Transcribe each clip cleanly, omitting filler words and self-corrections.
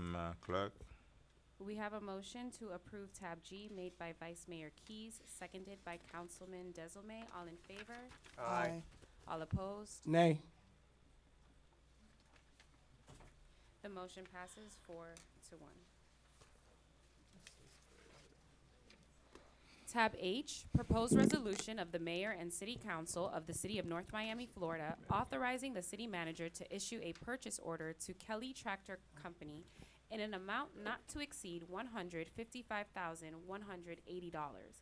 Madam Clerk. We have a motion to approve tab G made by Vice Mayor Keys, seconded by Councilman Desilme. All in favor? Aye. All opposed? Nay. The motion passes 4-1. Tab H, proposed resolution of the mayor and city council of the city of North Miami, Florida, authorizing the city manager to issue a purchase order to Kelly Tractor Company in an amount not to exceed $155,180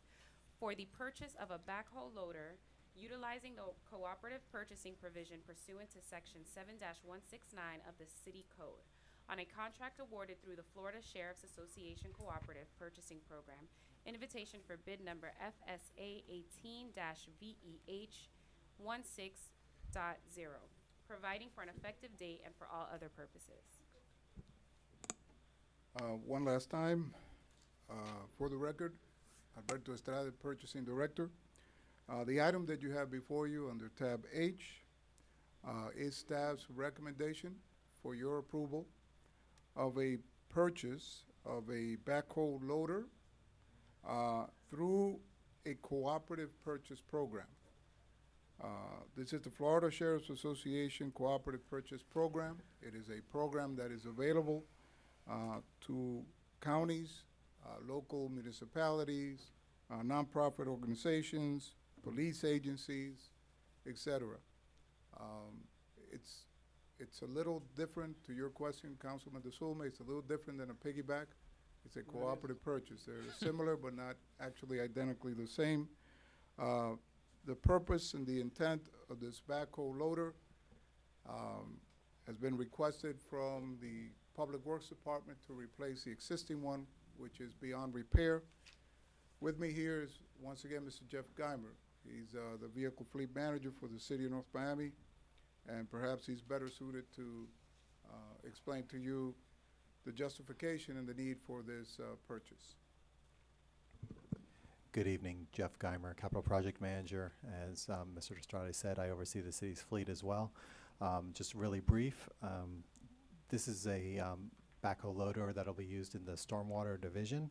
for the purchase of a backhoe loader utilizing the cooperative purchasing provision pursuant to section 7-169 of the city code on a contract awarded through the Florida Sheriff's Association Cooperative Purchasing Program. Invitation for bid number FSA 18-VEH 16.0, providing for an effective date and for all other purposes. One last time, for the record, Alberto Estrada, Purchasing Director. The item that you have before you under tab H is staff's recommendation for your approval of a purchase of a backhoe loader through a cooperative purchase program. This is the Florida Sheriff's Association Cooperative Purchase Program. It is a program that is available to counties, local municipalities, nonprofit organizations, police agencies, etc. It's a little different to your question, Councilman DeSulme. It's a little different than a piggyback. It's a cooperative purchase. They're similar, but not actually identically the same. The purpose and the intent of this backhoe loader has been requested from the Public Works Department to replace the existing one, which is beyond repair. With me here is, once again, Mr. Jeff Geimer. He's the Vehicle Fleet Manager for the City of North Miami, and perhaps he's better suited to explain to you the justification and the need for this purchase. Good evening, Jeff Geimer, Capital Project Manager. As Mr. Estrada said, I oversee the city's fleet as well. Just really brief, this is a backhoe loader that will be used in the stormwater division.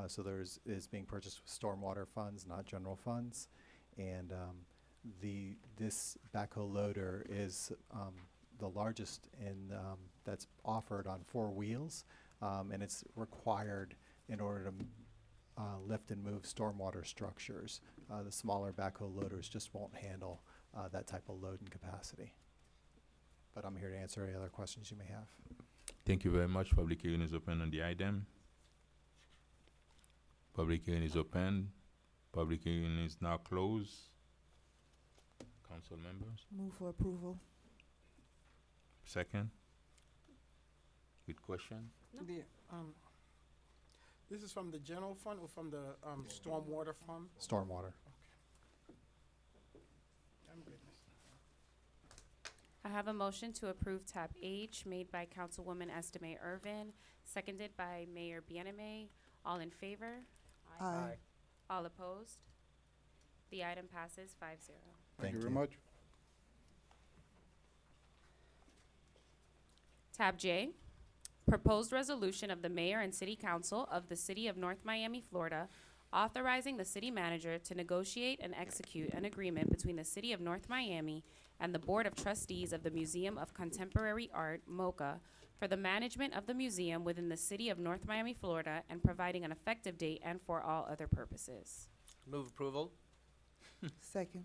So is being purchased with stormwater funds, not general funds. And this backhoe loader is the largest that's offered on 4 wheels, and it's required in order to lift and move stormwater structures. The smaller backhoe loaders just won't handle that type of load and capacity. But I'm here to answer any other questions you may have. Thank you very much. Public hearing is open on the item. Public hearing is open. Public hearing is now closed. Council members, Move for approval. second. With question? No. This is from the general fund or from the stormwater fund? Stormwater. I'm good. I have a motion to approve tab H made by Councilwoman Estime Irvin, seconded by Mayor Bieneme. All in favor? Aye. All opposed? The item passes 5-0. Thank you very much. Tab J, proposed resolution of the mayor and city council of the city of North Miami, Florida, authorizing the city manager to negotiate and execute an agreement between the city of North Miami and the Board of Trustees of the Museum of Contemporary Art, MoCA, for the management of the museum within the city of North Miami, Florida, and providing an effective date and for all other purposes. Move approval. Second.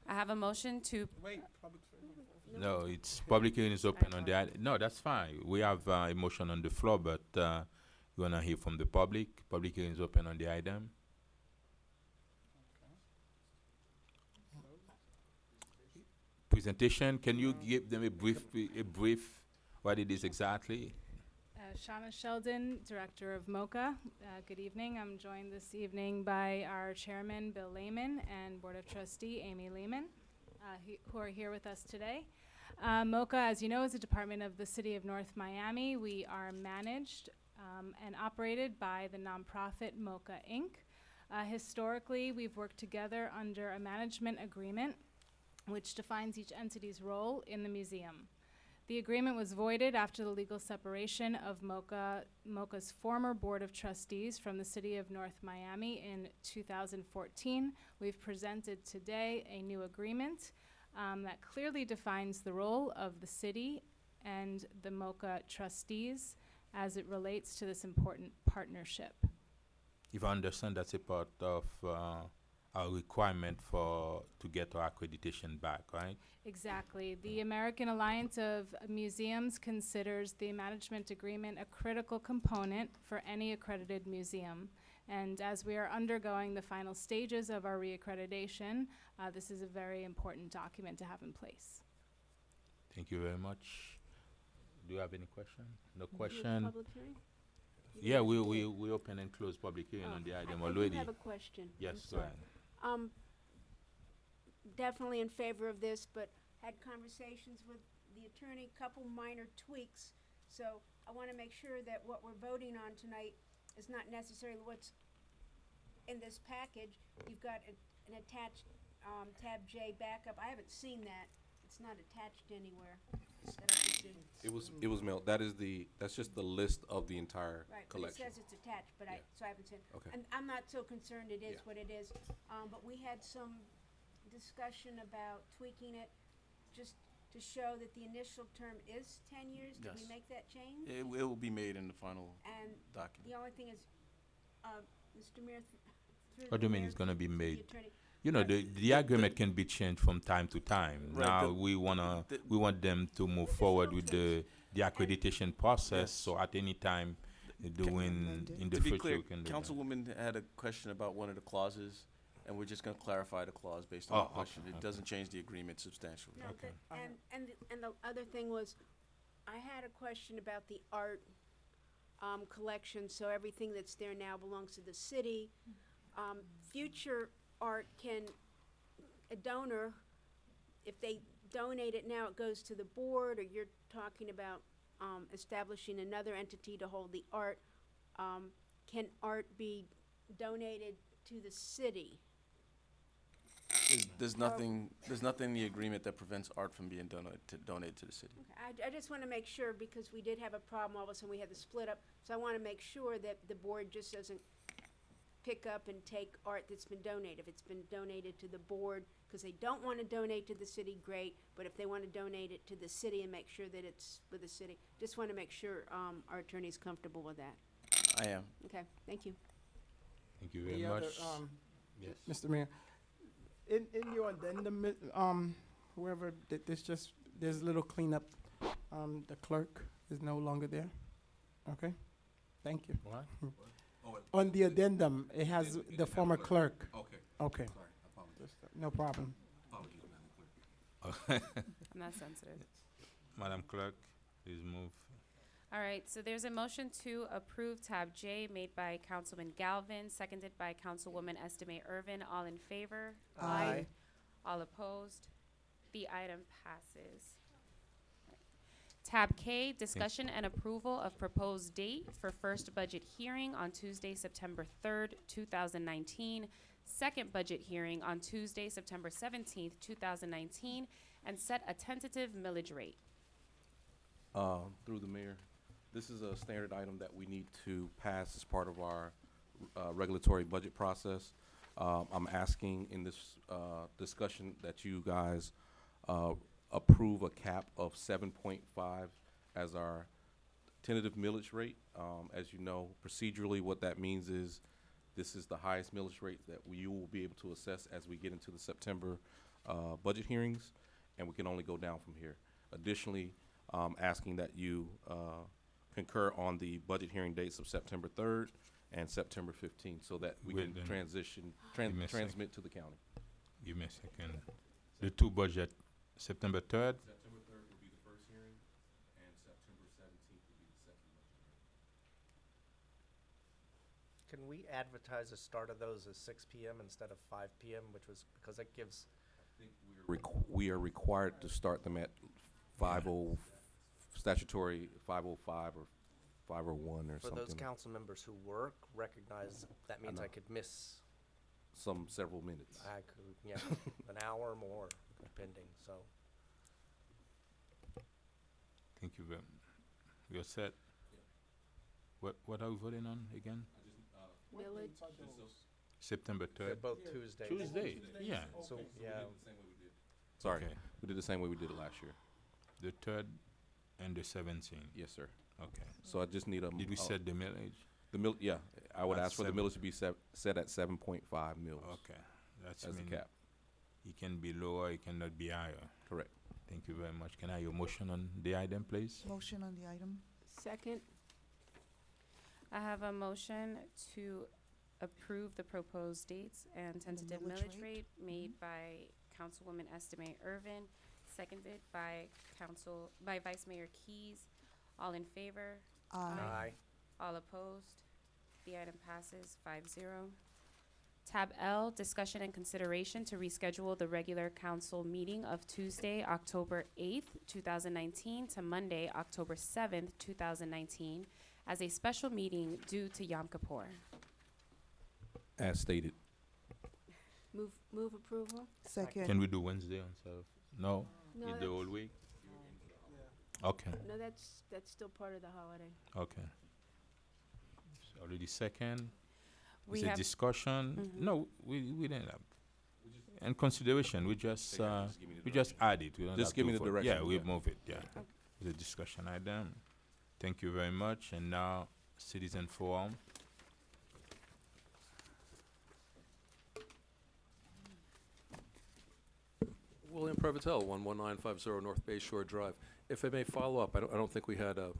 I have a motion to, Wait, public. No, it's public hearing is open on the item. No, that's fine. We have a motion on the floor, but we want to hear from the public. Public hearing is open on the item. Presentation, can you give them a brief what it is exactly? Shauna Sheldon, Director of MoCA. Good evening. I'm joined this evening by our Chairman, Bill Lehman, and Board of Trustee, Amy Lehman, who are here with us today. MoCA, as you know, is a department of the City of North Miami. We are managed and operated by the nonprofit MoCA Inc. Historically, we've worked together under a management agreement which defines each entity's role in the museum. The agreement was voided after the legal separation of MoCA's former Board of Trustees from the City of North Miami in 2014. We've presented today a new agreement that clearly defines the role of the city and the MoCA trustees as it relates to this important partnership. If I understand, that's a part of our requirement to get our accreditation back, right? Exactly. The American Alliance of Museums considers the management agreement a critical component for any accredited museum. And as we are undergoing the final stages of our reaccreditation, this is a very important document to have in place. Thank you very much. Do you have any question? No question? Public hearing? Yeah, we open and close public hearing on the item I do already. have a question. Yes, I'm go sorry. ahead. Definitely in favor of this, but had conversations with the attorney, couple minor tweaks. So I want to make sure that what we're voting on tonight is not necessarily what's in this package. You've got an attached tab J backup. I haven't seen that. It's not attached anywhere that I can see. It was mailed. That's just the list of the entire Right, but it collection. says it's attached, but Yeah. so I haven't seen it. Okay. And I'm not so concerned it is Yeah. what it is, but we had some discussion about tweaking it just to show that the initial term is 10 years. Did we Yes. make that change? It will be made in the final And document. the only thing is, Mr. Mayor, through What the do you mean mayor it's gonna to be the made? attorney, You know, the agreement can be changed from time to time. Right, Now, the- we want them to move forward with the accreditation process, Yes. so at any time, doing, in the To be future, clear, we can do that. Councilwoman had a question about one of the clauses, and we're just gonna clarify the clause based on Oh, the question. okay, It okay. doesn't change the agreement substantially. no, Okay. and the other thing was, I had a question about the art collection, so everything that's there now belongs to the city. Future art a donor, if they donate it now, it goes to the board, or you're talking about establishing another entity to hold the art. Can art be donated to the city? There's nothing in the agreement that prevents art from being donated to the city. Okay, I just want to make sure, because we did have a problem, all of a sudden we had the split up, so I want to make sure that the board just doesn't pick up and take art that's been donated. If it's been donated to the board, because they don't want to donate to the city, great, but if they want to donate it to the city and make sure that it's with the city, just want to make sure our attorney's comfortable with that. I am. Okay, thank you. Thank you very The other, much. Yes. Mr. Mayor, in your addendum, whoever did this, there's a little cleanup. The clerk is no longer there. Okay, thank you. What? On the addendum, it has the former clerk. Okay, Okay, sorry, I apologize. no problem. Apologies, Madam Clerk. I'm not sensitive. Madam Clerk, please move. All right, so there's a motion to approve tab J made by Councilman Galvin, seconded by Councilwoman Estimate Irvin. All in favor? Aye. All opposed? The item passes. Tab K, discussion and approval of proposed date for first budget hearing on Tuesday, September 3rd, 2019, second budget hearing on Tuesday, September 17th, 2019, and set a tentative millage rate. Through the mayor, this is a standard item that we need to pass as part of our regulatory budget process. I'm asking in this discussion that you guys approve a cap of 7.5 as our tentative millage rate. As you know, procedurally, what that means is this is the highest millage rate that you will be able to assess as we get into the September budget hearings, and we can only go down from here. Additionally, asking that you concur on the budget hearing dates of September 3rd and September 15th, so that we Wait, can then. Give me a sec. transmit to the county. Give me a second. The two budget, September 3rd? September 3rd will be the first hearing, and September 17th will be the second budget hearing. Can we advertise the start of those as 6 PM instead of 5 PM, which was, because that gives, I think we are required to start them at 50, statutory 5:05 or 5:01 or for something. those council members who work, recognize that means know. I could miss, Several minutes. I could, yeah, an hour or more, depending, so. Thank you very, you're set? What are we voting on again? Village. September They're 3rd? both Tuesdays. Tuesday, yeah. So, yeah, Sorry, Okay. we did the same way we did it last year. The 3rd and the 17th, Yes, sir. okay. So I just need a. Did we set the millage? The mill, yeah, I would At ask for the seven. millage to be set at 7.5 mils Okay, that's as the mean cap. it can be lower, it cannot be higher. Correct. Thank you very much. Can I have your motion on the item, please? Motion on the item. Second. I have a motion to approve the proposed dates and tentative millage millage rate. rate made by Councilwoman Estimate Irvin, seconded by Vice Mayor Keys. All in favor? Aye. aye. All opposed? The item passes 5-0. Tab L, discussion and consideration to reschedule the regular council meeting of Tuesday, October 8th, 2019 to Monday, October 7th, 2019 as a special meeting due to Yom Kippur. As stated. Move approval? Second. Can we do Wednesday instead of, no? No, Need the whole that's- week? Okay, No, that's still part of the holiday. okay. It's already second. We Is it have, discussion? Mhm. No, we didn't have. And consideration, we just add it. We don't Just have give to me the vote. direction, Yeah, we yeah. move it, yeah. It's a discussion item. Thank you very much. And now, citizen forum. William Prevotel, 11950 North Bay Shore Drive. If I may follow up, I don't think we had a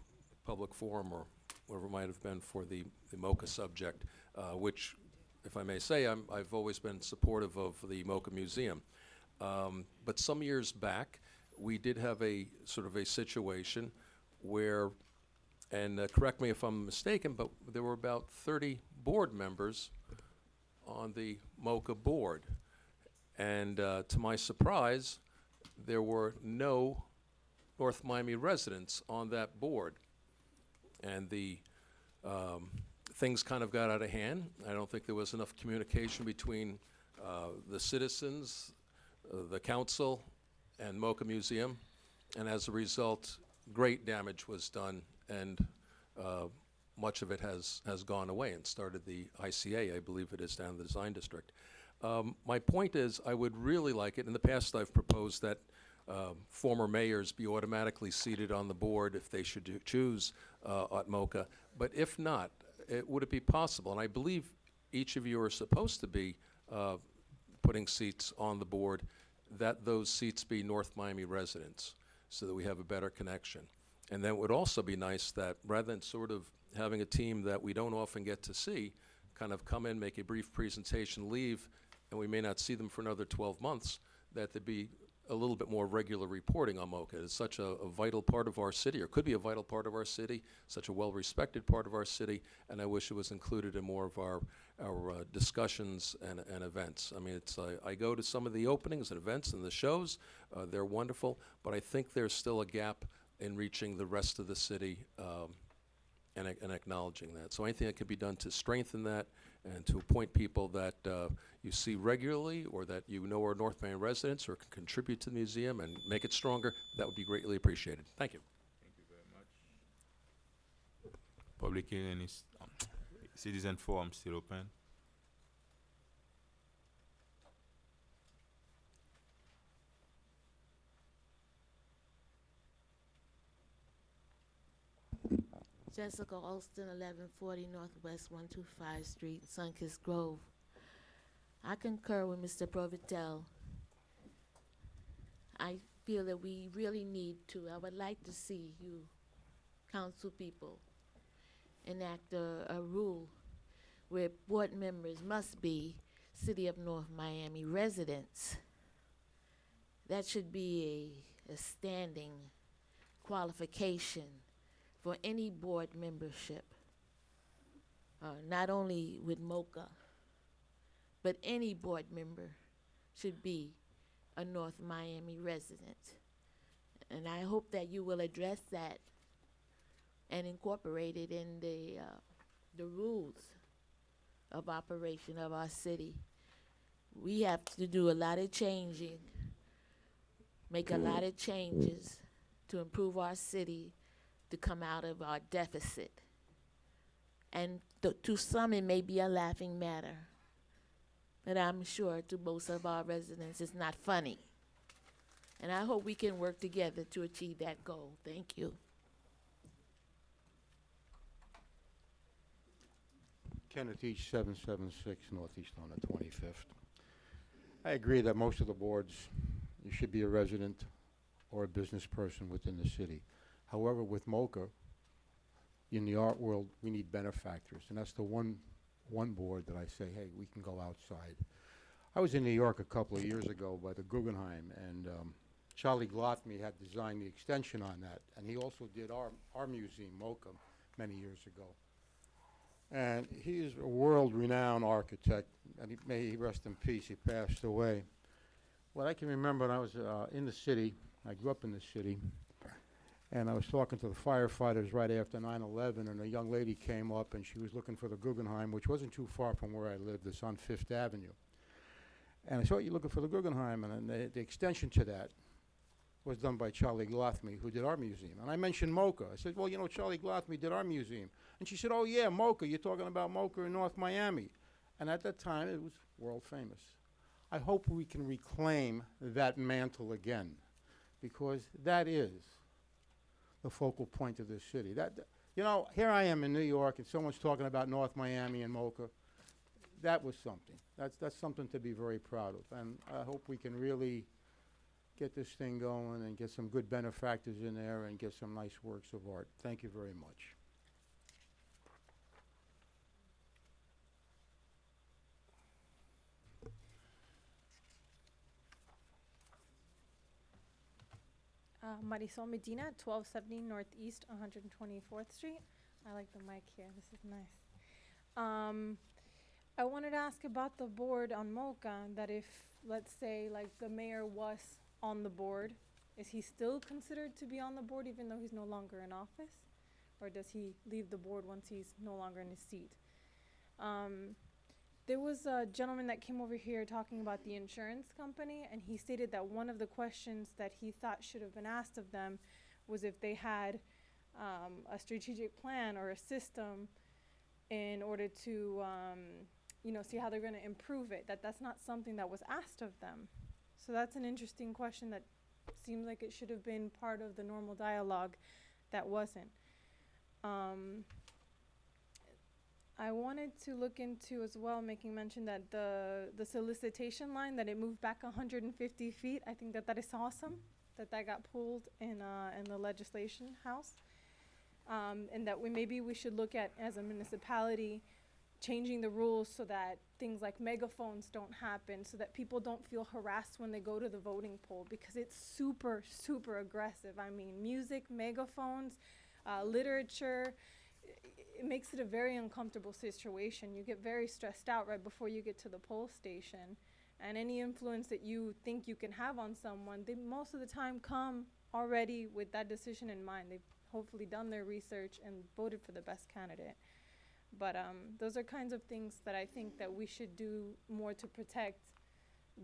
public forum or whatever it might have been for the MoCA subject, which, if I may say, I've always been supportive of the MoCA Museum. But some years back, we did have a sort of a situation where, and correct me if I'm mistaken, but there were about 30 board members on the MoCA board. And to my surprise, there were no North Miami residents on that board. And the things kind of got out of hand. I don't think there was enough communication between the citizens, the council, and MoCA Museum. And as a result, great damage was done, and much of it has gone away and started the ICA, I believe it is, down in the Design District. My point is, I would really like it. In the past, I've proposed that former mayors be automatically seated on the board if they should choose at MoCA. But if not, would it be possible, and I believe each of you are supposed to be putting seats on the board, that those seats be North Miami residents so that we have a better connection. And then it would also be nice that rather than sort of having a team that we don't often get to see, kind of come in, make a brief presentation, leave, and we may not see them for another 12 months, that there be a little bit more regular reporting on MoCA. It's such a vital part of our city, or could be a vital part of our city, such a well-respected part of our city, and I wish it was included in more of our discussions and events. I mean, I go to some of the openings and events and the shows, they're wonderful, but I think there's still a gap in reaching the rest of the city and acknowledging that. So anything that could be done to strengthen that and to appoint people that you see regularly or that you know are North Miami residents or can contribute to the museum and make it stronger, that would be greatly appreciated. Thank you. Thank you very much. Public hearing is, citizen forum still open. Jessica Alston, 1140 Northwest 125 Street, Sunkist Grove. I concur with Mr. Provitel. I feel that we really need to, I would like to see you, council people, enact a rule where board members must be City of North Miami residents. That should be a standing qualification for any board membership, not only with MoCA, but any board member should be a North Miami resident. And I hope that you will address that and incorporate it in the rules of operation of our city. We have to do a lot of changing, make a lot of changes to improve our city to come out of our deficit. And to some, it may be a laughing matter, but I'm sure to most of our residents, it's not funny. And I hope we can work together to achieve that goal. Thank you. Kenneth Each, 776 Northeast on the 25th. I agree that most of the boards, you should be a resident or a business person within the city. However, with MoCA, in the art world, we need benefactors, and that's the one board that I say, hey, we can go outside. I was in New York a couple of years ago by the Guggenheim, and Charlie Glothmy had designed the extension on that, and he also did our museum, MoCA, many years ago. And he is a world-renowned architect, and may he rest in peace. He passed away. What I can remember when I was in the city, I grew up in the city, and I was talking to the firefighters right after 9/11, and a young lady came up, and she was looking for the Guggenheim, which wasn't too far from where I lived. It's on 5th Avenue. And I saw you looking for the Guggenheim, and then the extension to that was done by Charlie Glothmy, who did our museum. And I mentioned MoCA. I said, well, you know, Charlie Glothmy did our museum. And she said, oh, yeah, MoCA. You're talking about MoCA in North Miami. And at that time, it was world famous. I hope we can reclaim that mantle again, because that is the focal point of this city. You know, here I am in New York, and someone's talking about North Miami and MoCA. That was something. That's something to be very proud of. And I hope we can really get this thing going and get some good benefactors in there and get some nice works of art. Thank you very much. Marisol Medina, 1270 Northeast 124th Street. I like the mic here. This is nice. I wanted to ask about the board on MoCA, that if, let's say, like the mayor was on the board, is he still considered to be on the board even though he's no longer in office? Or does he leave the board once he's no longer in his seat? There was a gentleman that came over here talking about the insurance company, and he stated that one of the questions that he thought should have been asked of them was if they had a strategic plan or a system in order to see how they're going to improve it. That's not something that was asked of them. So that's an interesting question that seems like it should have been part of the normal dialogue. That wasn't. I wanted to look into as well, making mention that the solicitation line, that it moved back 150 feet. I think that is awesome, that got pulled in the legislation house. And that maybe we should look at, as a municipality, changing the rules so that things like megaphones don't happen, so that people don't feel harassed when they go to the voting poll, because it's super, super aggressive. I mean, music, megaphones, literature, it makes it a very uncomfortable situation. You get very stressed out right before you get to the poll station. And any influence that you think you can have on someone, they most of the time come already with that decision in mind. They've hopefully done their research and voted for the best candidate. But those are kinds of things that I think that we should do more to protect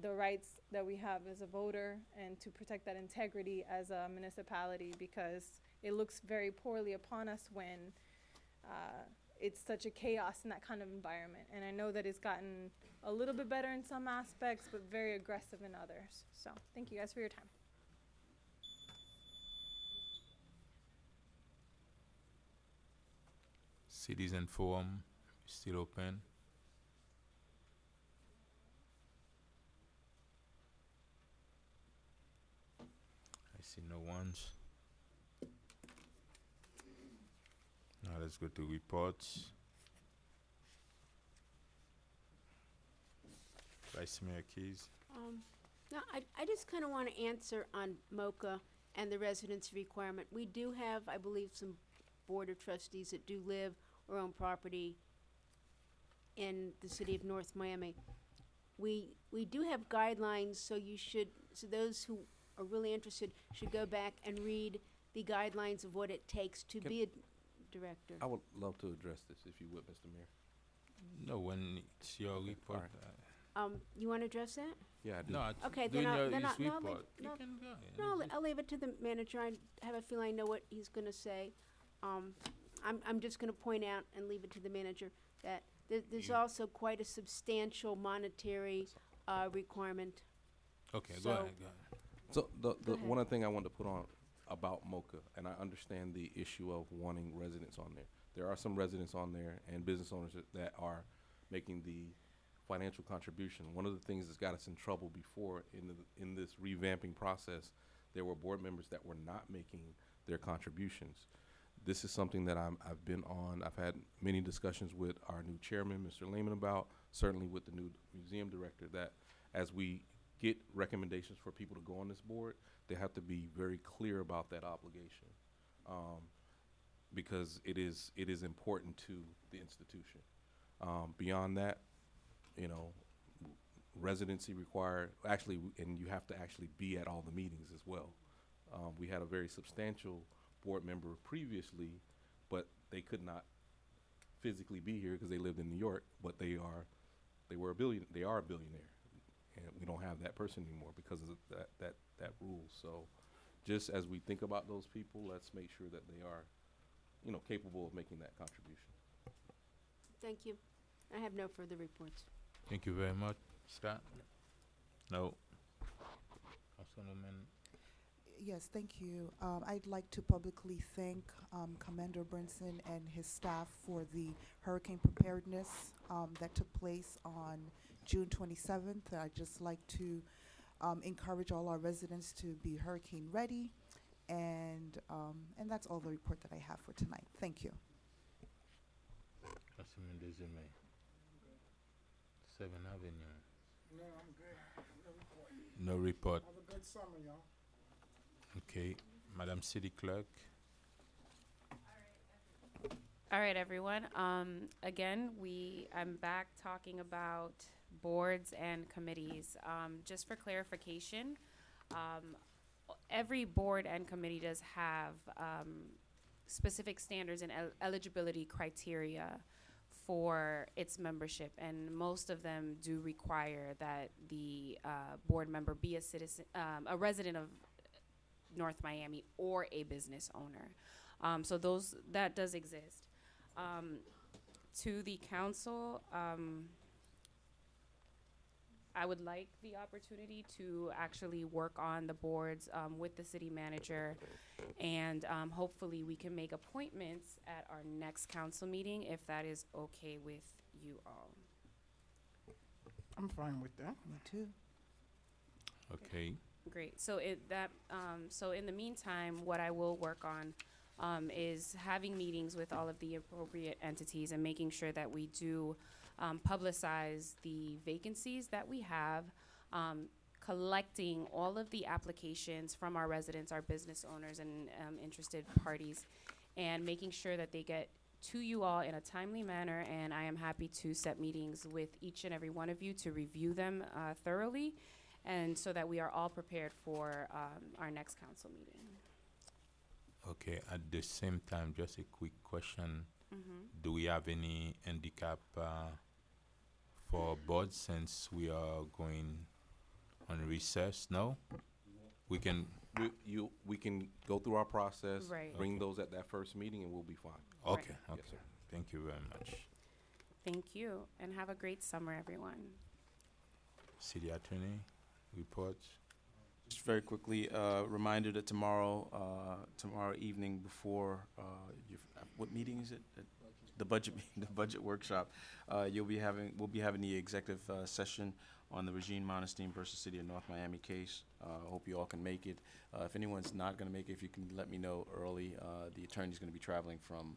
the rights that we have as a voter and to protect that integrity as a municipality, because it looks very poorly upon us when it's such a chaos in that kind of environment. And I know that it's gotten a little bit better in some aspects, but very aggressive in others. So thank you guys for your time. Citizen Forum is still open. I see no ones. Now let's go to reports. Vice Mayor Keys. No, I just kind of want to answer on MoCA and the residency requirement. We do have, I believe, some Board of Trustees that do live or own property in the city of North Miami. We do have guidelines, so those who are really interested should go back and read the guidelines of what it takes to be a director. I would love to address this, if you would, Mr. Mayor. No, when it's your report. You want to address that? Yeah, I do. No, Okay, doing then I'll, your- then his I'll, no, I'll leave, report. You no, can go, yeah, no, just- I'll leave it to the manager. I have a feeling I know what he's gonna say. I'm just gonna point out and leave it to the manager that there's You- also quite a substantial monetary, requirement. Okay, So- go ahead, go ahead. So the Go ahead. one other thing I wanted to put on about Mocha, and I understand the issue of wanting residents on there. There are some residents on there and business owners that are making the financial contribution. One of the things that's got us in trouble before in this revamping process, there were board members that were not making their contributions. This is something that I've been on. I've had many discussions with our new chairman, Mr. Lehman, about, certainly with the new museum director, that as we get recommendations for people to go on this board, they have to be very clear about that obligation, because it is important to the institution. Beyond that, you know, residency required, actually, and you have to actually be at all the meetings as well. We had a very substantial board member previously, but they could not physically be here because they lived in New York, but they are a billionaire, and we don't have that person anymore because of that rule. So just as we think about those people, let's make sure that they are, you know, capable of making that contribution. Thank you. I have no further reports. Thank you very much. Scott? No. Councilwoman, Yes, thank you. I'd like to publicly thank Commander Brinson and his staff for the hurricane preparedness that took place on June 27th. I'd just like to encourage all our residents to be hurricane ready, and that's all the report that I have for tonight. Thank you. Councilman Desime. 7th Avenue. No, I'm good. No report. No report. Have a good summer, y'all. Okay. Madam City Clerk. All right, everyone. Again, I'm back talking about boards and committees. Just for clarification, every board and committee does have specific standards and eligibility criteria for its membership, and most of them do require that the board member be a citizen, a resident of North Miami, or a business owner. So that does exist. To the council, I would like the opportunity to actually work on the boards with the city manager, and hopefully we can make appointments at our next council meeting if that is okay with you all. I'm fine with that. Me too. Okay. Great. So so in the meantime, what I will work on is having meetings with all of the appropriate entities and making sure that we do publicize the vacancies that we have, collecting all of the applications from our residents, our business owners, and interested parties, and making sure that they get to you all in a timely manner. And I am happy to set meetings with each and every one of you to review them thoroughly, and so that we are all prepared for our next council meeting. Okay. At the same time, just a quick question. Mm-hmm. Do we have any handicap for boards since we are going on recess? No? We can. We can go through our process, Right. bring those at that first meeting, and we'll be fine. Okay. Right. Okay. Yes, sir. Thank you very much. Thank you, and have a great summer, everyone. City Attorney reports. Just very quickly, reminder that tomorrow evening before, what meeting is it? The budget, the budget workshop. We'll be having the executive session on the Regine Monestein versus City of North Miami case. Hope you all can make it. If anyone's not gonna make it, if you can let me know early. The attorney's gonna be traveling from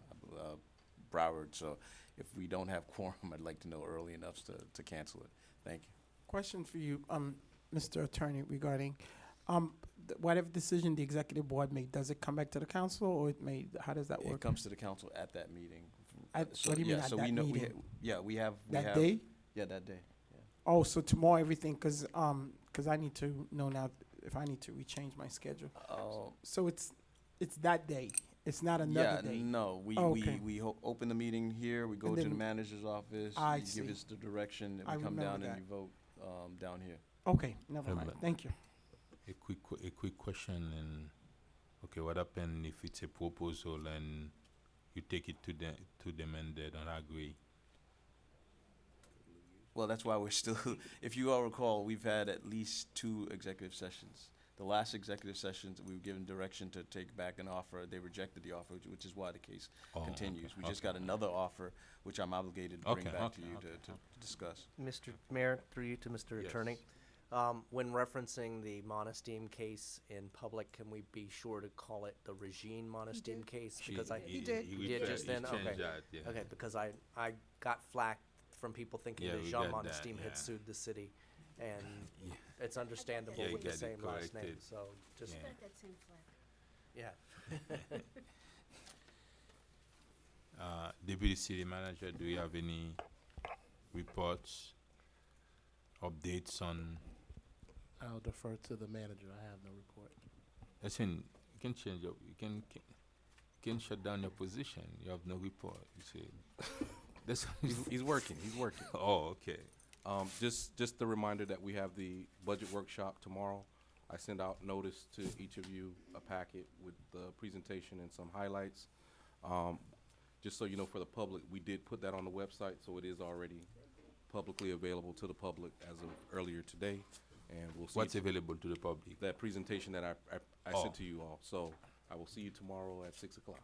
Broward, so if we don't have quorum, I'd like to know early enough to cancel it. Thank you. Question for you, Mr. Attorney, regarding whatever decision the executive board made, does it come back to the council, or how does that work? It comes to the council at that meeting. What do you mean yeah, at so that we know meeting? we have That day? Yeah, that day. Yeah. Oh, so tomorrow everything, because I need to know now if I need to rechange my schedule. Oh. So it's that day. It's not another day. No, we Okay. open the meeting here. We go And to the then manager's office. I You give see. us the direction, and I we come remember down and that. you vote down here. Okay, never mind. but- Thank you. A quick question, and okay, what happen if it's a proposal and you take it to them and they don't agree? Well, that's why we're still, if you all recall, we've had at least 2 executive sessions. The last executive sessions, we were given direction to take back an offer. They rejected the offer, which is why the case Oh, continues. okay, We just okay. got another offer, which I'm obligated to bring Okay, back to okay, you okay, to discuss. Mr. Mayor, through you to Mr. Attorney. Yes. When referencing the Monosteam case in public, can we be sure to call it the Regine Monosteam did. case? She- Because I, He did. You did just then? changed Okay. that, yeah. okay, because I got flack from people thinking Yeah, that we Jean got that, Monosteam yeah. had sued the city. And Yeah. it's understandable Yeah, you with the got it same last name, corrected. so just, Yeah. Got that same flag. yeah. Deputy City Manager, do you have any reports, updates on? I'll defer to the manager. I have no report. Listen, you can change your, you can shut down your position. You have no report. You say that's He's working, he's working. Oh, okay. Just a reminder that we have the budget workshop tomorrow. I send out notice to each of you, a packet with the presentation and some highlights. Just so you know, for the public, we did put that on the website, so it is already publicly available to the public as of earlier today. And we'll see. What's available to the public? That presentation that I Oh. sent to you all. So I will see you tomorrow at 6 o'clock.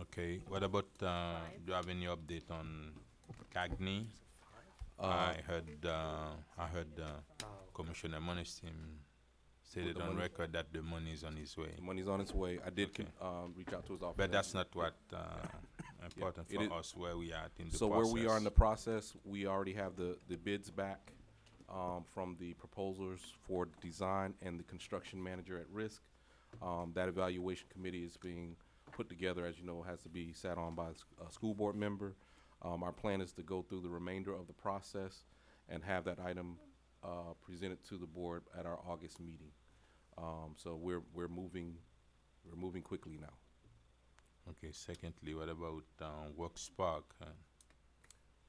Okay. What about? Do you have any update on Cagney? Uh, I heard Commissioner Monestim stated the on money? record that the money is on its way. The money's on its way. I did Okay. reach out to his office. But that's not what important it for is- us where we are in the So process. where we are in the process, we already have the bids back from the proposers for design and the construction manager at risk. That evaluation committee is being put together, as you know, has to be sat on by a school board member. Our plan is to go through the remainder of the process and have that item presented to the board at our August meeting. So we're moving quickly now. Okay. Secondly, what about Works Park?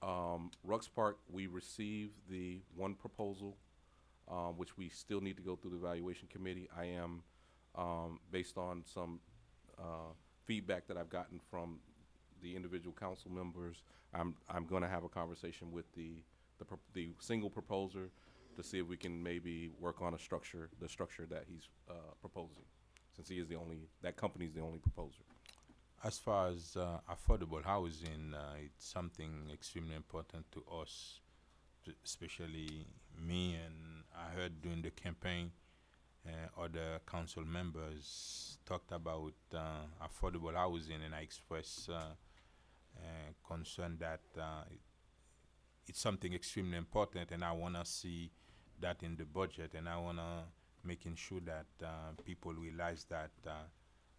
Rucks Park, we received the one proposal, which we still need to go through the evaluation committee. I am, based on some feedback that I've gotten from the individual council members, I'm going to have a conversation with the single proposer to see if we can maybe work on the structure that he's proposing, since he is that company's the only proposer. As far as affordable housing, it's something extremely important to us, especially me. And I heard during the campaign, other council members talked about affordable housing, and I expressed concern that it's something extremely important, and I want to see that in the budget, and I want to making sure that people realize that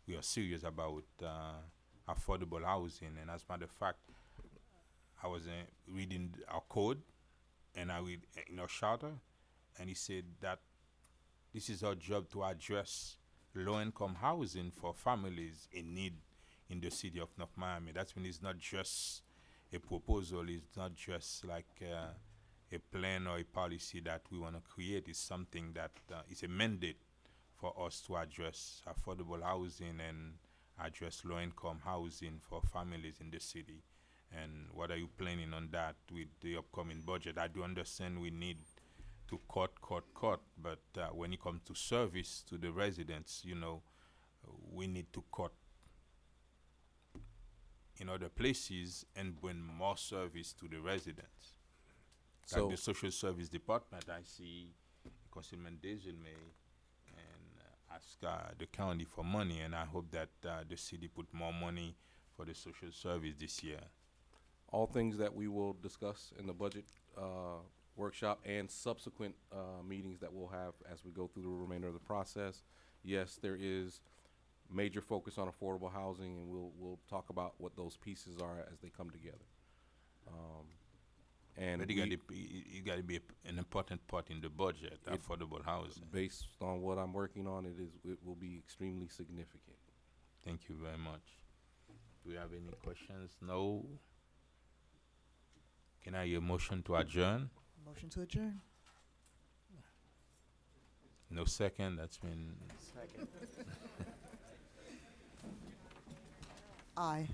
we are serious about affordable housing. And as a matter of fact, I was reading our code, and I read in our charter, and he said that this is our job to address low-income housing for families in need in the city of North Miami. That's when it's not just a proposal, it's not just like a plan or a policy that we want to create. It's something that is a mandate for us to address affordable housing and address low-income housing for families in the city. And what are you planning on that with the upcoming budget? I do understand we need to cut, but when it comes to service to the residents, we need to cut in other places and bring more service to the residents. So Like the social service department, I see Councilman Desilme and ask the county for money, and I hope that the city put more money for the social service this year. All things that we will discuss in the budget workshop and subsequent meetings that we'll have as we go through the remainder of the process. Yes, there is major focus on affordable housing, and we'll talk about what those pieces are as they come together. And But it got to be an important part in the budget, affordable housing. based on what I'm working on, it will be extremely significant. Thank you very much. Do we have any questions? No? Can I hear a motion to adjourn? Motion to adjourn. No second, that's been Second. Aye.